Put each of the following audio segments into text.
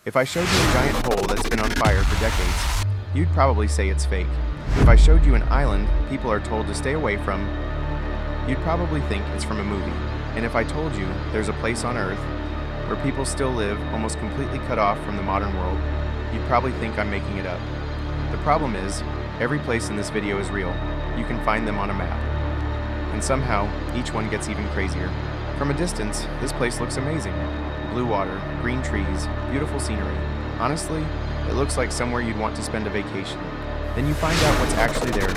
If I showed you a giant hole that's been on fire for decades, you'd probably say it's fake. If I showed you an island people are told to stay away from, you'd probably think it's from a movie. And if I told you there's a place on Earth where people still live almost completely cut off from the modern world, you'd probably think I'm making it up. The problem is, every place in this video is real. You can find them on a map. And somehow, each one gets even crazier. From a distance, this place looks amazing. Blue water, green trees, beautiful scenery. Honestly, it looks like somewhere you'd want to spend a vacation. Then you find out what's actually there.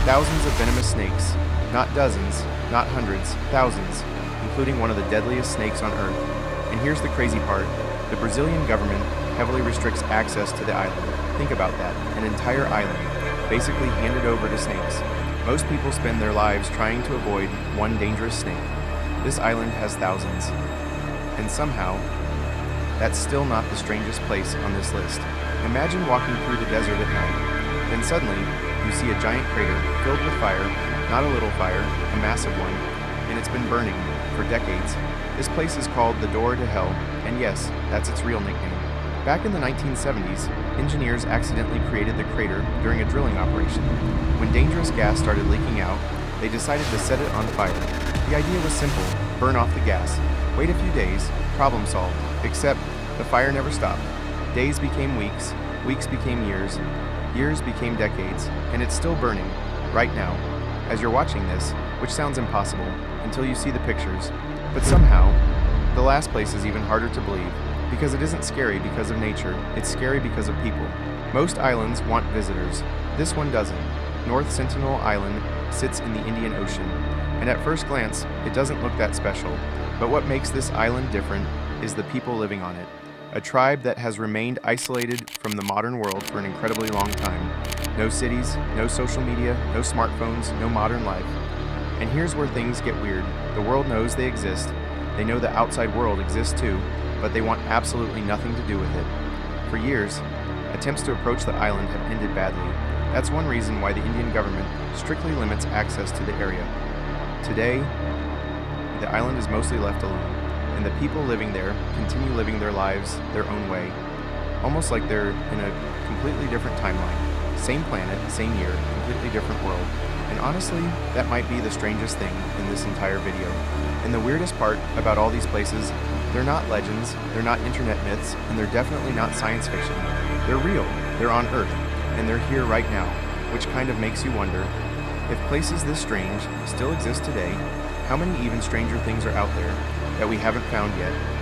Thousands of venomous snakes. Not dozens, not hundreds, thousands, including one of the deadliest snakes on Earth. And here's the crazy part. The Brazilian government heavily restricts access to the island. Think about that, an entire island, basically handed over to snakes. Most people spend their lives trying to avoid one dangerous snake. This island has thousands. And somehow, that's still not the strangest place on this list. Imagine walking through the desert at night. Then suddenly, you see a giant crater filled with fire, not a little fire, a massive one, and it's been burning for decades. This place is called the Door to Hell, and yes, that's its real nickname. Back in the 1970s, engineers accidentally created the crater during a drilling operation. When dangerous gas started leaking out, they decided to set it on fire. The idea was simple: burn off the gas. Wait a few days, problem solved. Except, the fire never stopped. Days became weeks, weeks became years, years became decades, and it's still burning, right now, as you're watching this, which sounds impossible, until you see the pictures. But somehow, the last place is even harder to believe, because it isn't scary because of nature, it's scary because of people. Most islands want visitors. This one doesn't. North Sentinel Island sits in the Indian Ocean, and at first glance, it doesn't look that special. But what makes this island different is the people living on it. A tribe that has remained isolated from the modern world for an incredibly long time. No cities, no social media, no smartphones, no modern life. And here's where things get weird. The world knows they exist. They know the outside world exists too, but they want absolutely nothing to do with it. For years, attempts to approach the island have ended badly. That's one reason why the Indian government strictly limits access to the area. Today, the island is mostly left alone, and the people living there continue living their lives their own way, almost like they're in a completely different timeline. Same planet, same year, completely different world. And honestly, that might be the strangest thing in this entire video. And the weirdest part about all these places, they're not legends, they're not internet myths, and they're definitely not science fiction. They're real, they're on Earth, and they're here right now, which kind of makes you wonder, if places this strange still exist today, how many even stranger things are out there that we haven't found yet?